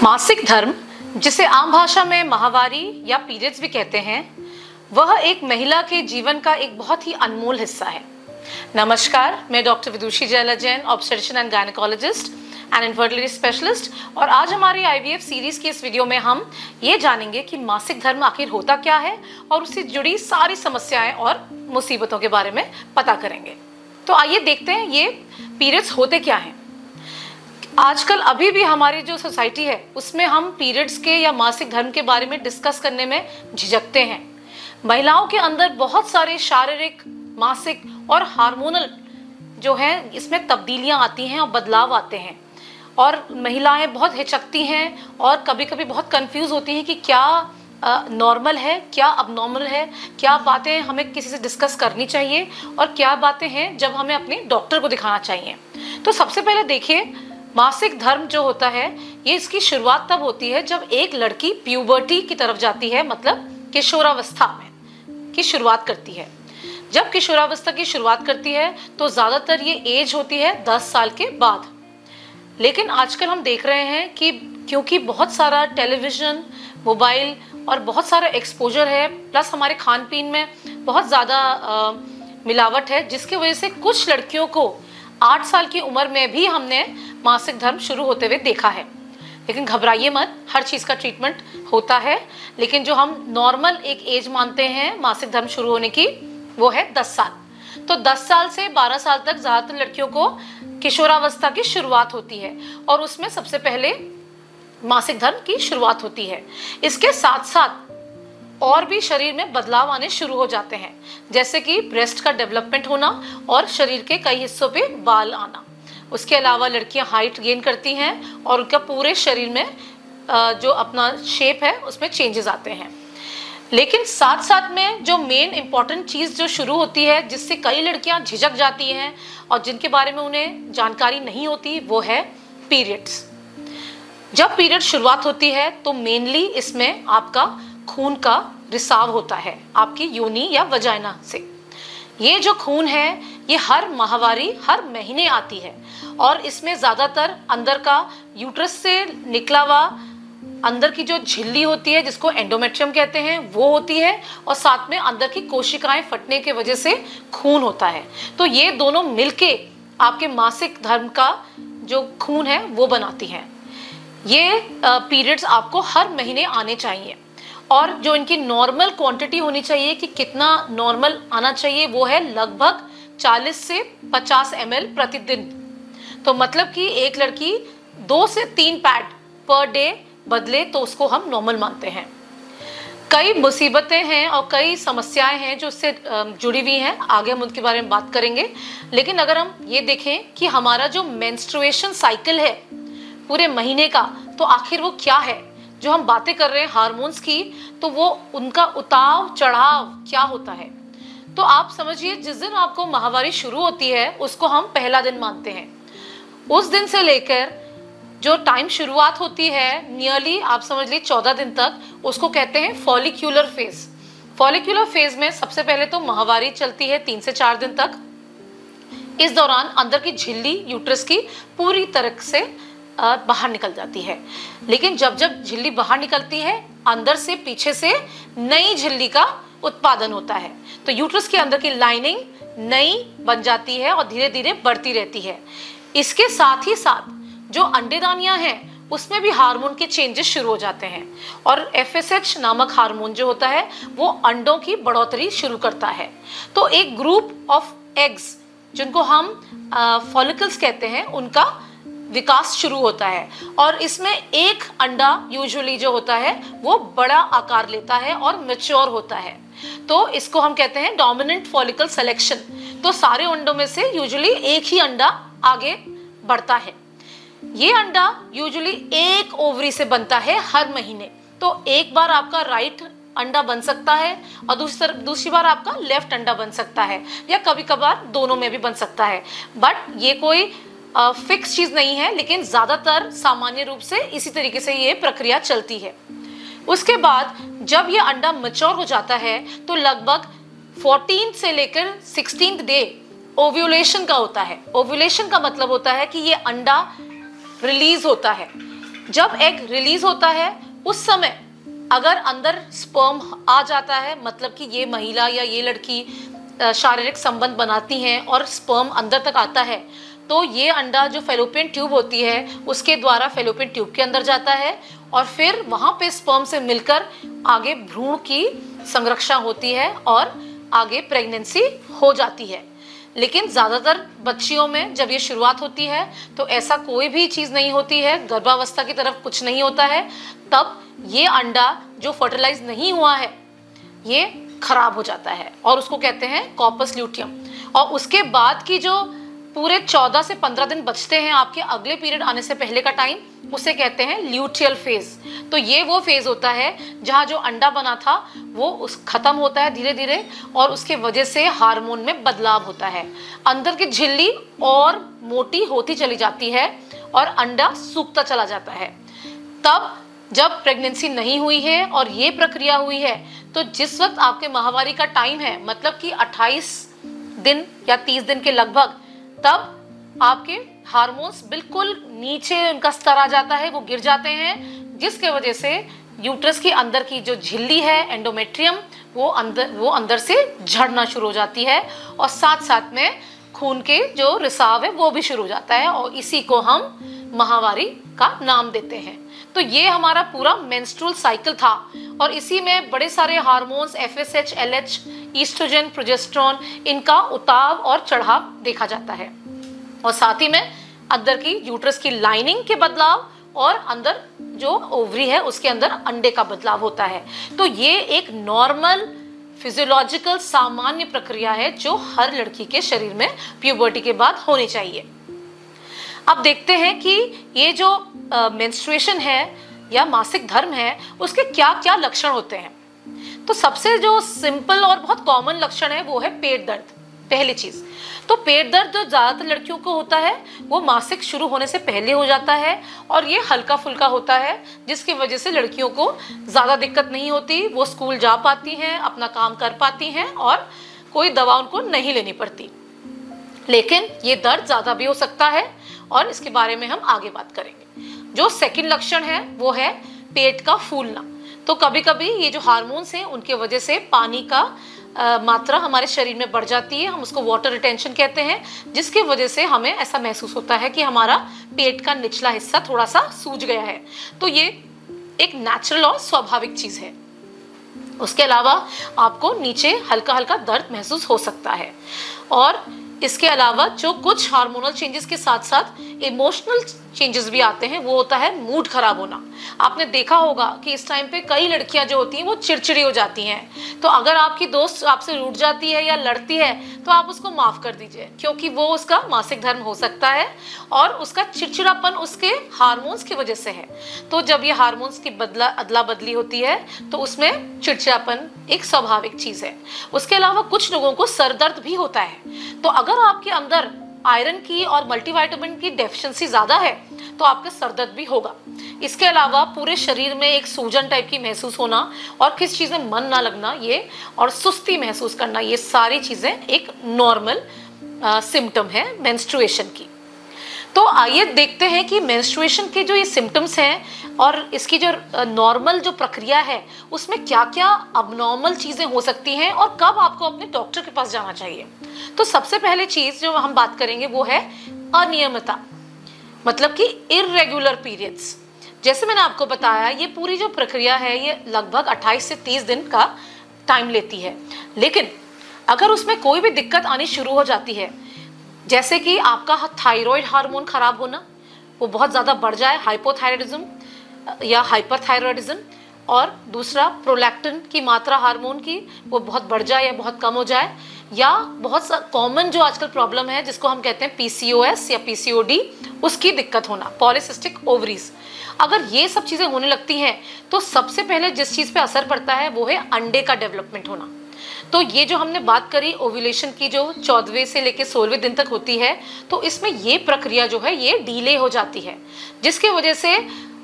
मासिक धर्म, जिसे आम भाषा में माहवारी या पीरियड्स भी कहते हैं, वह एक महिला के जीवन का एक बहुत ही अनमोल हिस्सा है। नमस्कार, मैं doctor Vidushi Jayla Jain, obstetrician and gynaecologist and infertility specialist, और आज हमारी आईवीएफ सीरीज की इस वीडियो में हम ये जानेंगे कि मासिक धर्म आखिर होता क्या है और उससे जुड़ी सारी समस्याएं और मुसीबतों के बारे में पता करेंगे। तो आइए देखते हैं ये पीरियड्स होते क्या हैं। आजकल अभी भी हमारी जो सोसाइटी है उसमें हम पीरियड्स के या मासिक धर्म के बारे में डिस्कस करने में झिझकते हैं। महिलाओं के अंदर बहुत सारे शारीरिक, मासिक और हार्मोनल जो है इसमें तब्दीलियां आती हैं और बदलाव आते हैं, और महिलाएं बहुत हिचकती हैं और कभी कभी बहुत कंफ्यूज होती हैं कि क्या नॉर्मल है, क्या अबनॉर्मल है, क्या बातें हमें किसी से डिस्कस करनी चाहिए और क्या बातें हैं जब हमें अपने डॉक्टर को दिखाना चाहिए। तो सबसे पहले देखिए, मासिक धर्म जो होता है ये इसकी शुरुआत तब होती है जब एक लड़की प्यूबर्टी की तरफ जाती है, मतलब किशोरावस्था में की शुरुआत करती है। जब किशोरावस्था की शुरुआत करती है तो ज़्यादातर ये एज होती है 10 साल के बाद। लेकिन आजकल हम देख रहे हैं कि क्योंकि बहुत सारा टेलीविज़न, मोबाइल और बहुत सारा एक्सपोजर है, प्लस हमारे खान पीन में बहुत ज़्यादा मिलावट है, जिसकी वजह से कुछ लड़कियों को 8 साल की उम्र में भी हमने मासिक धर्म शुरू होते हुए देखा है। लेकिन घबराइए मत, हर चीज़ का ट्रीटमेंट होता है, लेकिन जो हम नॉर्मल एक एज मानते हैं मासिक धर्म शुरू होने की वो है 10 साल। तो 10 साल से 12 साल तक ज़्यादातर लड़कियों को किशोरावस्था की शुरुआत होती है और उसमें सबसे पहले मासिक धर्म की शुरुआत होती है। इसके साथ साथ और भी शरीर में बदलाव आने शुरू हो जाते हैं, जैसे कि ब्रेस्ट का डेवलपमेंट होना और शरीर के कई हिस्सों पे बाल आना। उसके अलावा लड़कियां हाइट गेन करती हैं और उनका पूरे शरीर में जो अपना शेप है उसमें चेंजेस आते हैं। लेकिन साथ साथ में जो मेन इम्पॉर्टेंट चीज़ जो शुरू होती है, जिससे कई लड़कियां झिझक जाती हैं और जिनके बारे में उन्हें जानकारी नहीं होती, वो है पीरियड्स। जब पीरियड शुरुआत होती है तो मेनली इसमें आपका खून का रिसाव होता है आपकी योनि या वजाइना से। ये जो खून है ये हर माहवारी, हर महीने आती है और इसमें ज़्यादातर अंदर का यूट्रस से निकला हुआ अंदर की जो झिल्ली होती है, जिसको एंडोमेट्रियम कहते हैं, वो होती है, और साथ में अंदर की कोशिकाएं फटने की वजह से खून होता है। तो ये दोनों मिलके आपके मासिक धर्म का जो खून है वो बनाती हैं। ये पीरियड्स आपको हर महीने आने चाहिए और जो इनकी नॉर्मल क्वांटिटी होनी चाहिए कि कितना नॉर्मल आना चाहिए वो है लगभग 40 से 50 ml प्रतिदिन। तो मतलब कि एक लड़की 2 से 3 पैड पर डे बदले तो उसको हम नॉर्मल मानते हैं। कई मुसीबतें हैं और कई समस्याएं हैं जो इससे जुड़ी हुई हैं, आगे हम उनके बारे में बात करेंगे। लेकिन अगर हम ये देखें कि हमारा जो मेंस्ट्रुएशन साइकिल है पूरे महीने का, तो आखिर वो क्या है। जो हम बातें कर रहे हैं हार्मोन्स की, तो वो उनका उतार चढ़ाव क्या होता है। तो आप समझिए, जिस दिन आपको माहवारी शुरू होती है उसको हम पहला दिन मानते हैं। उस दिन से लेकर जो टाइम शुरुआत होती है, नियरली आप समझ लीजिए 14 दिन तक, उसको कहते हैं फॉलिक्यूलर फेज। फॉलिक्यूलर फेज में सबसे पहले तो माहवारी चलती है 3 से 4 दिन तक। इस दौरान अंदर की झिल्ली यूट्रस की पूरी तरह से बाहर निकल जाती है। लेकिन जब जब झिल्ली बाहर निकलती है, अंदर से पीछे से नई झिल्ली का उत्पादन होता है। तो यूट्रस के अंदर की लाइनिंग नई बन जाती है और धीरे धीरे बढ़ती रहती है। इसके साथ ही साथ जो अंडेदानियां हैं उसमें भी हार्मोन के चेंजेस शुरू हो जाते हैं और FSH नामक हार्मोन जो होता है वो अंडों की बढ़ोतरी शुरू करता है। तो एक ग्रुप ऑफ एग्स जिनको हम फॉलिकल्स कहते हैं, उनका विकास शुरू होता है और इसमें एक अंडा यूजुअली जो होता है वो बड़ा आकार लेता है और मैच्योर होता है। तो इसको हम कहते हैं डोमिनेंट फॉलिकल सिलेक्शन। तो सारे अंडों में से यूजुअली एक ही अंडा आगे बढ़ता है। ये अंडा यूजुअली एक ओवरी से बनता है हर महीने। तो एक बार आपका राइट अंडा बन सकता है और दूसरी बार आपका लेफ्ट अंडा बन सकता है, या कभी कभार दोनों में भी बन सकता है। बट ये कोई फिक्स चीज नहीं है, लेकिन ज्यादातर सामान्य रूप से इसी तरीके से ये प्रक्रिया चलती है। उसके बाद जब ये अंडा मैच्योर हो जाता है तो लगभग 14 से लेकर 16 डे ओव्यूलेशन का होता है। ओव्यूलेशन का मतलब होता है कि ये अंडा रिलीज होता है। जब एग रिलीज होता है उस समय अगर अंदर स्पर्म आ जाता है, मतलब कि ये महिला या ये लड़की शारीरिक संबंध बनाती हैं और स्पर्म अंदर तक आता है, तो ये अंडा जो फेलोपियन ट्यूब होती है उसके द्वारा फेलोपियन ट्यूब के अंदर जाता है और फिर वहां पे स्पर्म से मिलकर आगे भ्रूण की संरक्षण होती है और आगे प्रेगनेंसी हो जाती है। लेकिन ज़्यादातर बच्चियों में जब ये शुरुआत होती है तो ऐसा कोई भी चीज़ नहीं होती है, गर्भावस्था की तरफ कुछ नहीं होता है। तब ये अंडा जो फर्टिलाइज नहीं हुआ है ये खराब हो जाता है और उसको कहते हैं कॉर्पस ल्यूटियम। और उसके बाद की जो पूरे 14 से 15 दिन बचते हैं आपके अगले पीरियड आने से पहले का टाइम, उसे कहते हैं ल्यूटियल फेज। तो ये वो फेज होता है जहाँ जो अंडा बना था वो उस खत्म होता है धीरे धीरे और उसके वजह से हार्मोन में बदलाव होता है। अंदर की झिल्ली और मोटी होती चली जाती है और अंडा सूखता चला जाता है। तब जब प्रेगनेंसी नहीं हुई है और ये प्रक्रिया हुई है तो जिस वक्त आपके माहवारी का टाइम है, मतलब कि 28 दिन या 30 दिन के लगभग, तब आपके हार्मोन्स बिल्कुल नीचे उनका स्तर आ जाता है, वो गिर जाते हैं, जिसके वजह से यूट्रस के अंदर की जो झिल्ली है एंडोमेट्रियम वो अंदर से झड़ना शुरू हो जाती है और साथ साथ में खून के जो रिसाव है वो भी शुरू हो जाता है और इसी को हम माहवारी का नाम देते हैं। तो ये हमारा पूरा मेंस्ट्रुअल साइकिल था और इसी में बड़े सारे hormones FSH, LH, oestrogen, progesterone, इनका उतार और चढ़ाव देखा जाता है। और साथ ही में अंदर की यूट्रस की लाइनिंग के बदलाव और अंदर जो ओवरी है उसके अंदर अंडे का बदलाव होता है। तो ये एक नॉर्मल फिजियोलॉजिकल सामान्य प्रक्रिया है जो हर लड़की के शरीर में प्यूबर्टी के बाद होनी चाहिए। अब देखते हैं कि ये जो मेंस्ट्रुएशन है या मासिक धर्म है उसके क्या क्या लक्षण होते हैं। तो सबसे जो सिंपल और बहुत कॉमन लक्षण है वो है पेट दर्द। पहली चीज तो पेट दर्द जो ज्यादातर लड़कियों को होता है वो मासिक शुरू होने से पहले हो जाता है और ये हल्का फुल्का होता है, जिसकी वजह से लड़कियों को ज्यादा दिक्कत नहीं होती, वो स्कूल जा पाती हैं, अपना काम कर पाती हैं और कोई दवा उनको नहीं लेनी पड़ती। लेकिन ये दर्द ज्यादा भी हो सकता है और इसके बारे में हम आगे बात करेंगे। जो सेकंड लक्षण है वो है पेट का फूलना। तो कभी कभी ये जो हार्मोन्स हैं उनके वजह से पानी का मात्रा हमारे शरीर में बढ़ जाती है, हम उसको वाटर रिटेंशन कहते हैं, जिसकी वजह से हमें ऐसा महसूस होता है कि हमारा पेट का निचला हिस्सा थोड़ा सा सूज गया है। तो ये एक नेचुरल और स्वाभाविक चीज है। उसके अलावा आपको नीचे हल्का हल्का दर्द महसूस हो सकता है और इसके अलावा जो कुछ हार्मोनल चेंजेस के साथ साथ इमोशनल चेंजेस भी आते हैं, वो होता है मूड खराब होना। आपने देखा होगा कि इस टाइम पे कई लड़कियां जो होती हैं वो चिड़चिड़ी हो जाती हैं। तो अगर आपकी दोस्त आपसे रूठ जाती है या लड़ती है तो आप उसको माफ कर दीजिए, क्योंकि वो उसका मासिक धर्म हो सकता है और उसका चिड़चिड़ापन उसके हार्मोन्स की वजह से है। तो जब ये हार्मोन्स की अदला बदली होती है तो उसमें चिड़चिड़ापन एक स्वाभाविक चीज है। उसके अलावा कुछ लोगों को सर दर्द भी होता है। तो अगर आपके अंदर आयरन की और मल्टीविटामिन की डेफिशिएंसी ज्यादा है तो आपका सर दर्द भी होगा। इसके अलावा पूरे शरीर में एक सूजन टाइप की महसूस होना और किस चीज में मन ना लगना ये और सुस्ती महसूस करना, ये सारी चीजें एक नॉर्मल सिम्टम है मेंस्ट्रुएशन की। तो आइए देखते हैं कि मेंस्ट्रुएशन के जो ये सिम्टम्स हैं और इसकी जो नॉर्मल जो प्रक्रिया है उसमें क्या क्या अबनॉर्मल चीज़ें हो सकती हैं और कब आपको अपने डॉक्टर के पास जाना चाहिए। तो सबसे पहले चीज़ जो हम बात करेंगे वो है अनियमितता, मतलब कि इर्रेगुलर पीरियड्स। जैसे मैंने आपको बताया ये पूरी जो प्रक्रिया है ये लगभग 28 से 30 दिन का टाइम लेती है, लेकिन अगर उसमें कोई भी दिक्कत आनी शुरू हो जाती है, जैसे कि आपका थायराइड हार्मोन खराब होना, वो बहुत ज़्यादा बढ़ जाए, हाइपोथायराइडिज्म या हाइपरथायराइडिज्म, और दूसरा प्रोलैक्टिन की मात्रा हार्मोन की वो बहुत बढ़ जाए या बहुत कम हो जाए, या बहुत कॉमन जो आजकल प्रॉब्लम है जिसको हम कहते हैं PCOS या PCOD, उसकी दिक्कत होना, पॉलीसिस्टिक ओवरीज। अगर ये सब चीज़ें होने लगती हैं तो सबसे पहले जिस चीज़ पे असर पड़ता है वो है अंडे का डेवलपमेंट होना। तो ये जो हमने बात करी ओव्यूलेशन की, जो 14वें से लेकर 16वें दिन तक होती है, तो इसमें ये प्रक्रिया जो है ये डिले हो जाती है, जिसकी वजह से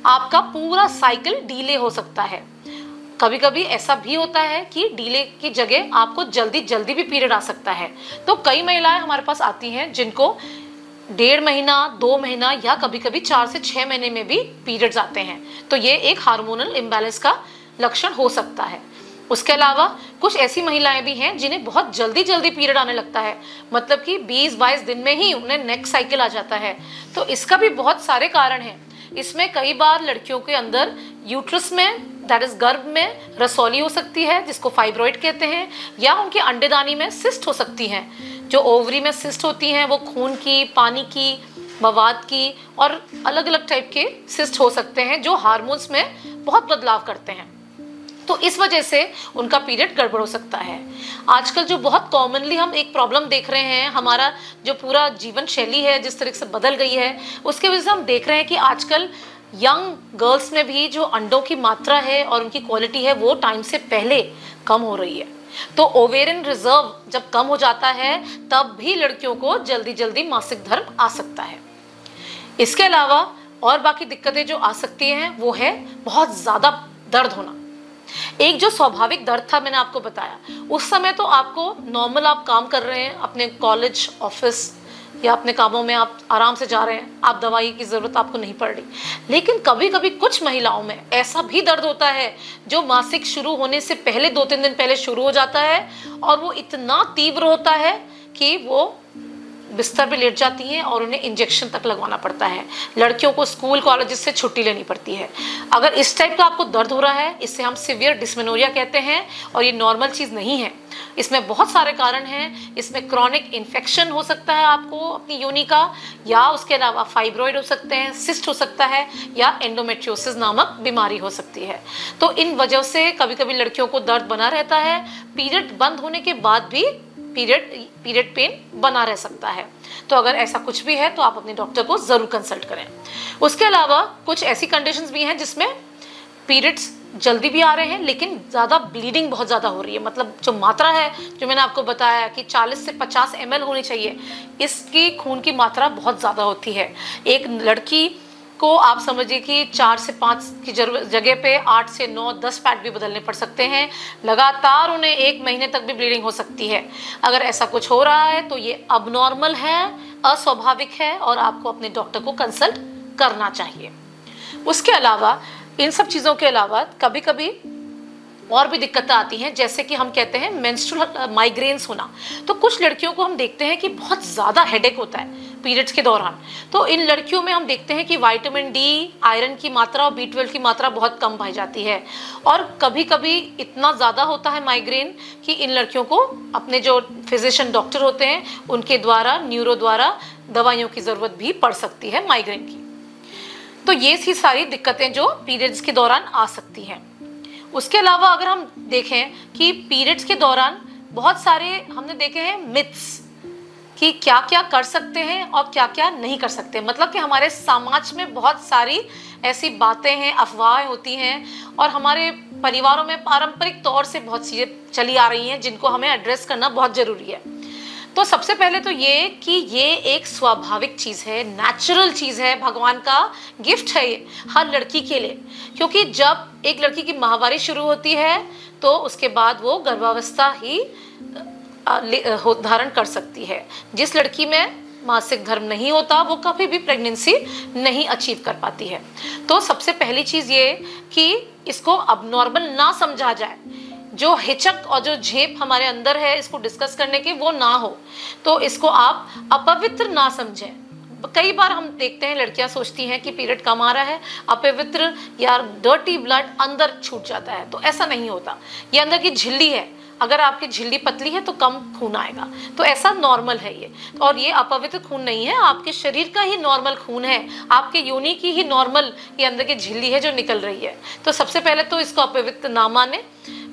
आपका पूरा साइकिल डिले हो सकता है। कभी कभी ऐसा भी होता है कि डिले की जगह आपको जल्दी जल्दी भी पीरियड आ सकता है। तो कई महिलाएं हमारे पास आती हैं जिनको 1.5 महीना, 2 महीना या कभी कभी 4 से 6 महीने में भी पीरियड्स आते हैं। तो ये एक हार्मोनल इम्बैलेंस का लक्षण हो सकता है। उसके अलावा कुछ ऐसी महिलाएं भी हैं जिन्हें बहुत जल्दी जल्दी पीरियड आने लगता है, मतलब कि 20-22 दिन में ही उन्हें नेक्स्ट साइकिल आ जाता है। तो इसका भी बहुत सारे कारण हैं। इसमें कई बार लड़कियों के अंदर यूट्रस में, दैट इज गर्भ में रसौली हो सकती है, जिसको फाइब्रॉइड कहते हैं, या उनके अंडेदानी में सिस्ट हो सकती हैं। जो ओवरी में सिस्ट होती हैं वो खून की, पानी की, मवाद की और अलग अलग टाइप के सिस्ट हो सकते हैं जो हार्मोन्स में बहुत बदलाव करते हैं। तो इस वजह से उनका पीरियड गड़बड़ हो सकता है। आजकल जो बहुत कॉमनली हम एक प्रॉब्लम देख रहे हैं, हमारा जो पूरा जीवन शैली है जिस तरह से बदल गई है, उसके वजह से हम देख रहे हैं कि आजकल यंग गर्ल्स में भी जो अंडों की मात्रा है और उनकी क्वालिटी है वो टाइम से पहले कम हो रही है। तो ओवेरियन रिजर्व जब कम हो जाता है तब भी लड़कियों को जल्दी जल्दी मासिक धर्म आ सकता है। इसके अलावा और बाकी दिक्कतें जो आ सकती हैं वो है बहुत ज़्यादा दर्द होना। एक जो स्वाभाविक दर्द था मैंने आपको बताया, उस समय तो आपको नॉर्मल आप काम कर रहे हैं, अपने कॉलेज, ऑफिस या अपने कामों में आप आराम से जा रहे हैं, आप दवाई की ज़रूरत आपको नहीं पड़ रही। लेकिन कभी कभी कुछ महिलाओं में ऐसा भी दर्द होता है जो मासिक शुरू होने से पहले 2-3 दिन पहले शुरू हो जाता है और वो इतना तीव्र होता है कि वो बिस्तर पे लेट जाती हैं और उन्हें इंजेक्शन तक लगवाना पड़ता है। लड़कियों को स्कूल कॉलेज से छुट्टी लेनी पड़ती है। अगर इस टाइप का आपको दर्द हो रहा है, इससे हम सीवियर डिस्मेनोरिया कहते हैं और ये नॉर्मल चीज़ नहीं है। इसमें बहुत सारे कारण हैं। इसमें क्रॉनिक इन्फेक्शन हो सकता है आपको अपनी योनि का, या उसके अलावा फाइब्रॉइड हो सकते हैं, सिस्ट हो सकता है, या एंडोमेट्रियोसिस नामक बीमारी हो सकती है। तो इन वजह से कभी कभी लड़कियों को दर्द बना रहता है। पीरियड बंद होने के बाद भी पीरियड पेन बना रह सकता है। तो अगर ऐसा कुछ भी है तो आप अपने डॉक्टर को ज़रूर कंसल्ट करें। उसके अलावा कुछ ऐसी कंडीशंस भी हैं जिसमें पीरियड्स जल्दी भी आ रहे हैं लेकिन ज़्यादा ब्लीडिंग बहुत ज़्यादा हो रही है। मतलब जो मात्रा है, जो मैंने आपको बताया कि 40 से 50 ml होनी चाहिए, इसकी खून की मात्रा बहुत ज़्यादा होती है। एक लड़की को आप समझिए कि 4 से 5 की जगह पे 8 से 9, 10 पैड भी बदलने पड़ सकते हैं। लगातार उन्हें 1 महीने तक भी ब्लीडिंग हो सकती है। अगर ऐसा कुछ हो रहा है तो ये अबनॉर्मल है, अस्वाभाविक है और आपको अपने डॉक्टर को कंसल्ट करना चाहिए। उसके अलावा, इन सब चीज़ों के अलावा कभी कभी और भी दिक्कतें आती हैं, जैसे कि हम कहते हैं मेंस्ट्रुअल माइग्रेन्स होना। तो कुछ लड़कियों को हम देखते हैं कि बहुत ज़्यादा हेडेक होता है पीरियड्स के दौरान। तो इन लड़कियों में हम देखते हैं कि विटामिन डी, आयरन की मात्रा और B12 की मात्रा बहुत कम पाई जाती है। और कभी कभी इतना ज़्यादा होता है माइग्रेन कि इन लड़कियों को अपने जो फिजिशियन डॉक्टर होते हैं उनके द्वारा, न्यूरो द्वारा दवाइयों की ज़रूरत भी पड़ सकती है माइग्रेन की। तो ये सी सारी दिक्कतें जो पीरियड्स के दौरान आ सकती हैं। उसके अलावा अगर हम देखें कि पीरियड्स के दौरान बहुत सारे हमने देखे हैं मिथ्स कि क्या क्या कर सकते हैं और क्या क्या नहीं कर सकते। मतलब कि हमारे समाज में बहुत सारी ऐसी बातें हैं, अफवाहें होती हैं और हमारे परिवारों में पारंपरिक तौर से बहुत चीज़ें चली आ रही हैं जिनको हमें एड्रेस करना बहुत ज़रूरी है। तो सबसे पहले तो ये कि ये एक स्वाभाविक चीज़ है, नेचुरल चीज़ है, भगवान का गिफ्ट है ये हर लड़की के लिए। क्योंकि जब एक लड़की की माहवारी शुरू होती है तो उसके बाद वो गर्भावस्था ही धारण कर सकती है। जिस लड़की में मासिक धर्म नहीं होता वो कभी भी प्रेगनेंसी नहीं अचीव कर पाती है। तो सबसे पहली चीज़ ये कि इसको अबनॉर्मल ना समझा जाए। जो हिचक और जो झेप हमारे अंदर है इसको डिस्कस करने की, वो ना हो। तो इसको आप अपवित्र ना समझें। कई बार हम देखते हैं लड़कियां सोचती हैं कि पीरियड कम आ रहा है, अपवित्र या डर्टी ब्लड अंदर छूट जाता है। तो ऐसा नहीं होता। ये अंदर की झिल्ली है, अगर आपकी झिल्ली पतली है तो कम खून आएगा, तो ऐसा नॉर्मल है ये। और ये अपवित्र खून नहीं है, आपके शरीर का ही नॉर्मल खून है, आपके योनि की ही नॉर्मल ये अंदर की झिल्ली है जो निकल रही है। तो सबसे पहले तो इसको अपवित्र ना माने।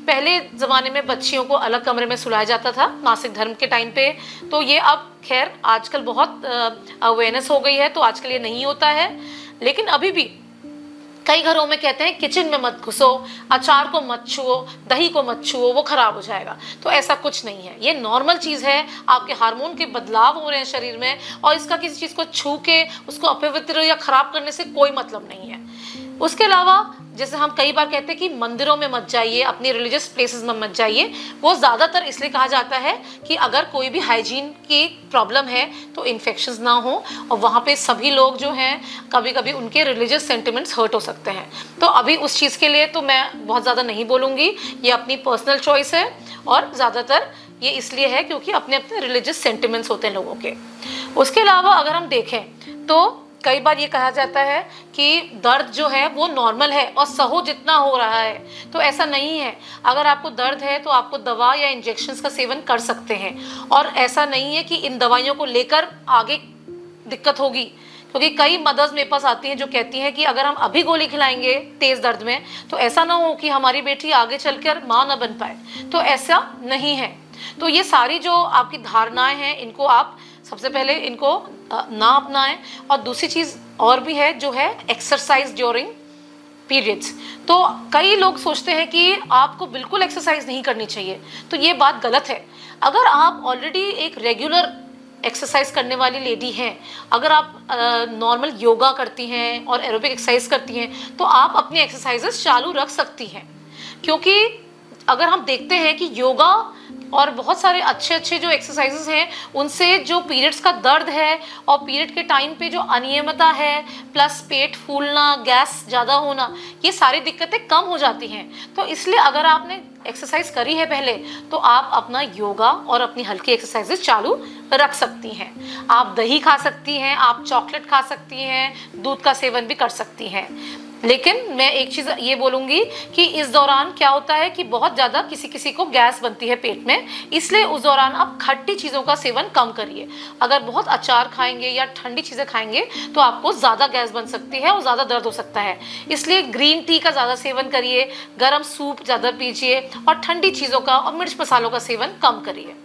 पहले ज़माने में बच्चियों को अलग कमरे में सुलाया जाता था मासिक धर्म के टाइम पे, तो ये अब खैर आजकल बहुत अवेयरनेस हो गई है, तो आजकल ये नहीं होता है। लेकिन अभी भी कई घरों में कहते हैं किचन में मत घुसो, अचार को मत छुओ, दही को मत छुओ, वो खराब हो जाएगा। तो ऐसा कुछ नहीं है, ये नॉर्मल चीज़ है। आपके हार्मोन के बदलाव हो रहे हैं शरीर में, और इसका किसी चीज़ को छू के उसको अपवित्र या खराब करने से कोई मतलब नहीं है। उसके अलावा जैसे हम कई बार कहते हैं कि मंदिरों में मत जाइए, अपनी रिलीजियस प्लेसेस में मत जाइए, वो ज़्यादातर इसलिए कहा जाता है कि अगर कोई भी हाइजीन की प्रॉब्लम है तो इन्फेक्शंस ना हो, और वहाँ पे सभी लोग जो हैं कभी कभी उनके रिलीजियस सेंटिमेंट्स हर्ट हो सकते हैं। तो अभी उस चीज़ के लिए तो मैं बहुत ज़्यादा नहीं बोलूँगी, ये अपनी पर्सनल चॉइस है, और ज़्यादातर ये इसलिए है क्योंकि अपने अपने रिलीजियस सेंटिमेंट्स होते हैं लोगों के। उसके अलावा अगर हम देखें तो कई बार ये कहा जाता है कि दर्द जो है वो नॉर्मल है और सहो जितना हो रहा है, तो ऐसा नहीं है। अगर आपको दर्द है तो आपको दवा या इंजेक्शंस का सेवन कर सकते हैं, और ऐसा नहीं है कि इन दवाइयों को लेकर आगे दिक्कत होगी, क्योंकि कई मदर्स मेरे पास आती हैं जो कहती हैं कि अगर हम अभी गोली खिलाएंगे तेज़ दर्द में तो ऐसा ना हो कि हमारी बेटी आगे चलकर माँ ना बन पाए। तो ऐसा नहीं है। तो ये सारी जो आपकी धारणाएं हैं, इनको आप सबसे पहले इनको ना अपनाएं। और दूसरी चीज़ और भी है जो है एक्सरसाइज ड्यूरिंग पीरियड्स। तो कई लोग सोचते हैं कि आपको बिल्कुल एक्सरसाइज नहीं करनी चाहिए, तो ये बात गलत है। अगर आप ऑलरेडी एक रेगुलर एक्सरसाइज करने वाली लेडी हैं, अगर आप नॉर्मल योगा करती हैं और एरोबिक एक्सरसाइज करती हैं, तो आप अपनी एक्सरसाइजेस चालू रख सकती हैं। क्योंकि अगर हम देखते हैं कि योगा और बहुत सारे अच्छे अच्छे जो एक्सरसाइजेस हैं, उनसे जो पीरियड्स का दर्द है और पीरियड के टाइम पे जो अनियमितता है, प्लस पेट फूलना, गैस ज़्यादा होना, ये सारी दिक्कतें कम हो जाती हैं। तो इसलिए अगर आपने एक्सरसाइज करी है पहले, तो आप अपना योगा और अपनी हल्की एक्सरसाइजेस चालू रख सकती हैं। आप दही खा सकती हैं, आप चॉकलेट खा सकती हैं, दूध का सेवन भी कर सकती हैं। लेकिन मैं एक चीज़ ये बोलूँगी कि इस दौरान क्या होता है कि बहुत ज़्यादा किसी किसी को गैस बनती है पेट में, इसलिए उस दौरान आप खट्टी चीज़ों का सेवन कम करिए। अगर बहुत अचार खाएंगे या ठंडी चीज़ें खाएंगे तो आपको ज़्यादा गैस बन सकती है और ज़्यादा दर्द हो सकता है। इसलिए ग्रीन टी का ज़्यादा सेवन करिए, गर्म सूप ज़्यादा पीजिए, और ठंडी चीज़ों का और मिर्च मसालों का सेवन कम करिए।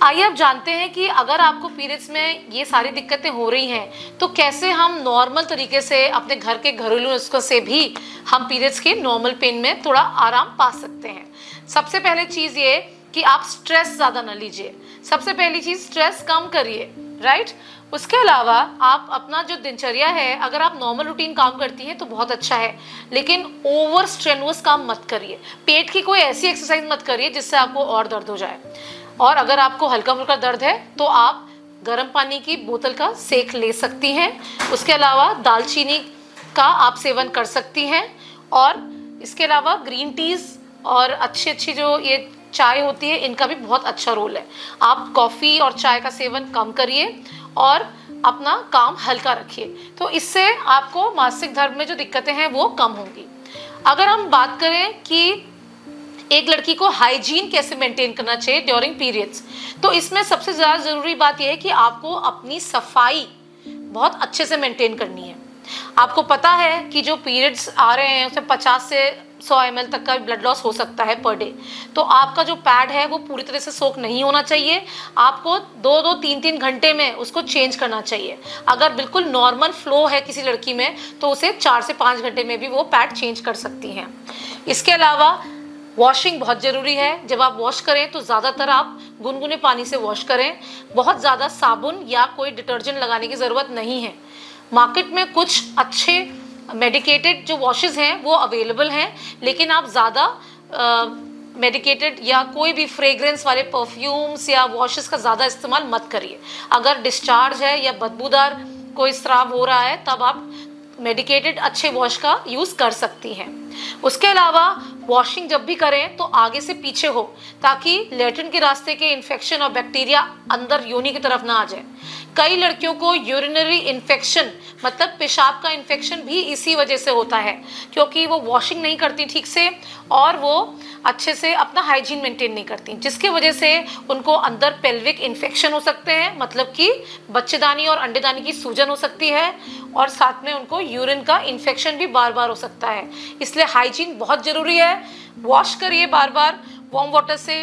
आइए अब जानते हैं कि अगर आपको पीरियड्स में ये सारी दिक्कतें हो रही हैं तो कैसे हम नॉर्मल तरीके से अपने घर के घरेलू नुस्खों से भी हम पीरियड्स के नॉर्मल पेन में थोड़ा आराम पा सकते हैं। सबसे पहले चीज़ ये कि आप स्ट्रेस ज़्यादा ना लीजिए। सबसे पहली चीज़, स्ट्रेस कम करिए, राइट। उसके अलावा आप अपना जो दिनचर्या है, अगर आप नॉर्मल रूटीन काम करती हैं तो बहुत अच्छा है, लेकिन ओवर स्ट्रेनुअस काम मत करिए। पेट की कोई ऐसी एक्सरसाइज मत करिए जिससे आपको और दर्द हो जाए। और अगर आपको हल्का फुल्का दर्द है तो आप गर्म पानी की बोतल का सेक ले सकती हैं। उसके अलावा दालचीनी का आप सेवन कर सकती हैं, और इसके अलावा ग्रीन टीज़ और अच्छी अच्छी जो ये चाय होती है, इनका भी बहुत अच्छा रोल है। आप कॉफ़ी और चाय का सेवन कम करिए और अपना काम हल्का रखिए, तो इससे आपको मासिक धर्म में जो दिक्कतें हैं वो कम होंगी। अगर हम बात करें कि एक लड़की को हाइजीन कैसे मेंटेन करना चाहिए ड्यूरिंग पीरियड्स, तो इसमें सबसे ज़्यादा ज़रूरी बात यह है कि आपको अपनी सफाई बहुत अच्छे से मेंटेन करनी है। आपको पता है कि जो पीरियड्स आ रहे हैं उसमें 50 से 100 ml तक का ब्लड लॉस हो सकता है पर डे। तो आपका जो पैड है वो पूरी तरह से सोक नहीं होना चाहिए। आपको 2-2, 3-3 घंटे में उसको चेंज करना चाहिए। अगर बिल्कुल नॉर्मल फ्लो है किसी लड़की में तो उसे 4 से 5 घंटे में भी वो पैड चेंज कर सकती हैं। इसके अलावा वॉशिंग बहुत ज़रूरी है। जब आप वॉश करें तो ज़्यादातर आप गुनगुने पानी से वॉश करें। बहुत ज़्यादा साबुन या कोई डिटर्जेंट लगाने की ज़रूरत नहीं है। मार्केट में कुछ अच्छे मेडिकेटेड जो वॉशेज़ हैं वो अवेलेबल हैं, लेकिन आप ज़्यादा मेडिकेटेड या कोई भी फ्रेग्रेंस वाले परफ्यूम्स या वॉशेज़ का ज़्यादा इस्तेमाल मत करिए। अगर डिस्चार्ज है या बदबूदार कोई स्राव हो रहा है तब आप मेडिकेटेड अच्छे वॉश का यूज़ कर सकती हैं। उसके अलावा वॉशिंग जब भी करें तो आगे से पीछे हो, ताकि लेट्रिन के रास्ते के इन्फेक्शन और बैक्टीरिया अंदर योनि की तरफ ना आ जाए। कई लड़कियों को यूरिनरी इन्फेक्शन मतलब पेशाब का इन्फेक्शन भी इसी वजह से होता है, क्योंकि वो वॉशिंग नहीं करती ठीक से और वो अच्छे से अपना हाइजीन मेंटेन नहीं करती, जिसके वजह से उनको अंदर पेल्विक इन्फेक्शन हो सकते हैं, मतलब कि बच्चेदानी और अंडेदानी की सूजन हो सकती है, और साथ में उनको यूरिन का इन्फेक्शन भी बार बार हो सकता है। इसलिए हाइजीन बहुत ज़रूरी है। वॉश करिए बार बार वार्म वाटर से,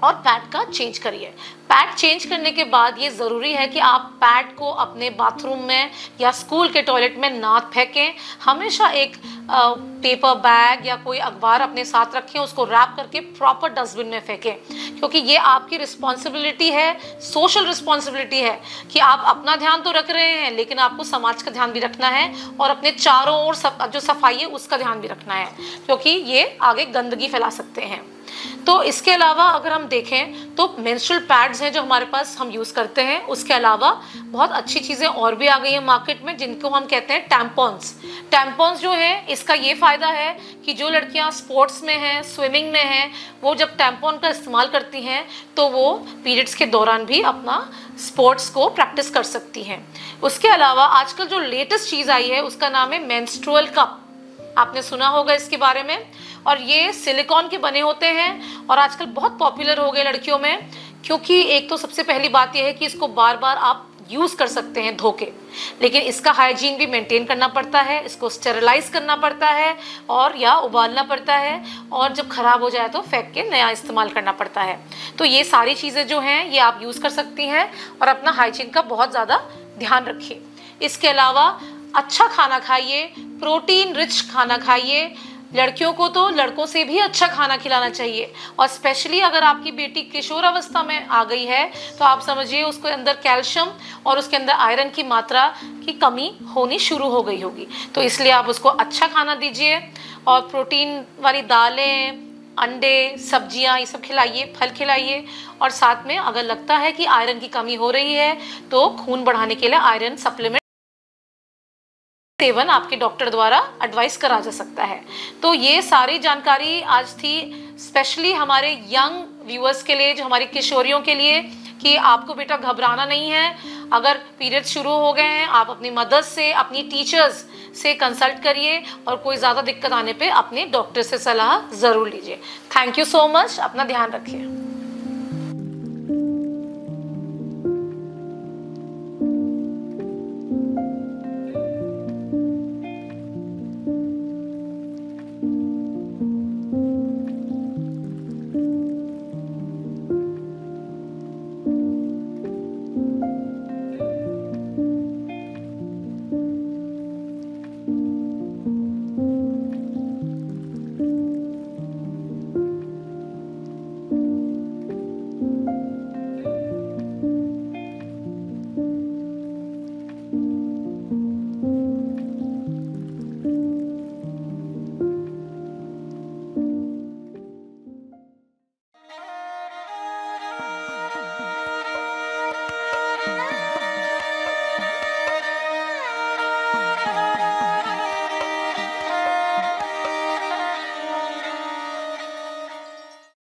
और पैड का चेंज करिए। पैड चेंज करने के बाद ये ज़रूरी है कि आप पैड को अपने बाथरूम में या स्कूल के टॉयलेट में ना फेंकें। हमेशा एक पेपर बैग या कोई अखबार अपने साथ रखें, उसको रैप करके प्रॉपर डस्टबिन में फेंकें, क्योंकि ये आपकी रिस्पॉन्सिबिलिटी है, सोशल रिस्पॉन्सिबिलिटी है कि आप अपना ध्यान तो रख रहे हैं लेकिन आपको समाज का ध्यान भी रखना है और अपने चारों ओर जो सफाई है उसका ध्यान भी रखना है, क्योंकि ये आगे गंदगी फैला सकते हैं। तो इसके अलावा अगर हम देखें तो मेंस्ट्रुअल पैड्स हैं जो हमारे पास हम यूज़ करते हैं, उसके अलावा बहुत अच्छी चीज़ें और भी आ गई हैं मार्केट में जिनको हम कहते हैं टैम्पॉन्स। टैम्पॉन्स जो है, इसका ये फ़ायदा है कि जो लड़कियां स्पोर्ट्स में हैं, स्विमिंग में हैं, वो जब टैम्पॉन का इस्तेमाल करती हैं तो वो पीरियड्स के दौरान भी अपना स्पोर्ट्स को प्रैक्टिस कर सकती हैं। उसके अलावा आजकल जो लेटेस्ट चीज़ आई है उसका नाम है मेंस्ट्रुअल कप। आपने सुना होगा इसके बारे में, और ये सिलिकॉन के बने होते हैं और आजकल बहुत पॉपुलर हो गए लड़कियों में, क्योंकि एक तो सबसे पहली बात यह है कि इसको बार बार आप यूज़ कर सकते हैं धो के, लेकिन इसका हाइजीन भी मेंटेन करना पड़ता है, इसको स्टेरिलाइज करना पड़ता है और या उबालना पड़ता है, और जब ख़राब हो जाए तो फेंक के नया इस्तेमाल करना पड़ता है। तो ये सारी चीज़ें जो हैं ये आप यूज़ कर सकती हैं और अपना हाइजीन का बहुत ज़्यादा ध्यान रखिए। इसके अलावा अच्छा खाना खाइए, प्रोटीन रिच खाना खाइए। लड़कियों को तो लड़कों से भी अच्छा खाना खिलाना चाहिए, और स्पेशली अगर आपकी बेटी किशोर अवस्था में आ गई है तो आप समझिए उसके अंदर कैल्शियम और उसके अंदर आयरन की मात्रा की कमी होनी शुरू हो गई होगी। तो इसलिए आप उसको अच्छा खाना दीजिए और प्रोटीन वाली दालें, अंडे, सब्जियां, ये सब खिलाइए, फल खिलाइए, और साथ में अगर लगता है कि आयरन की कमी हो रही है तो खून बढ़ाने के लिए आयरन सप्लीमेंट सेवन आपके डॉक्टर द्वारा एडवाइस करा जा सकता है। तो ये सारी जानकारी आज थी स्पेशली हमारे यंग व्यूअर्स के लिए, जो हमारी किशोरियों के लिए, कि आपको बेटा घबराना नहीं है। अगर पीरियड शुरू हो गए हैं आप अपनी मदर्स से, अपनी टीचर्स से कंसल्ट करिए और कोई ज़्यादा दिक्कत आने पे अपने डॉक्टर से सलाह ज़रूर लीजिए। थैंक यू सो मच, अपना ध्यान रखिए।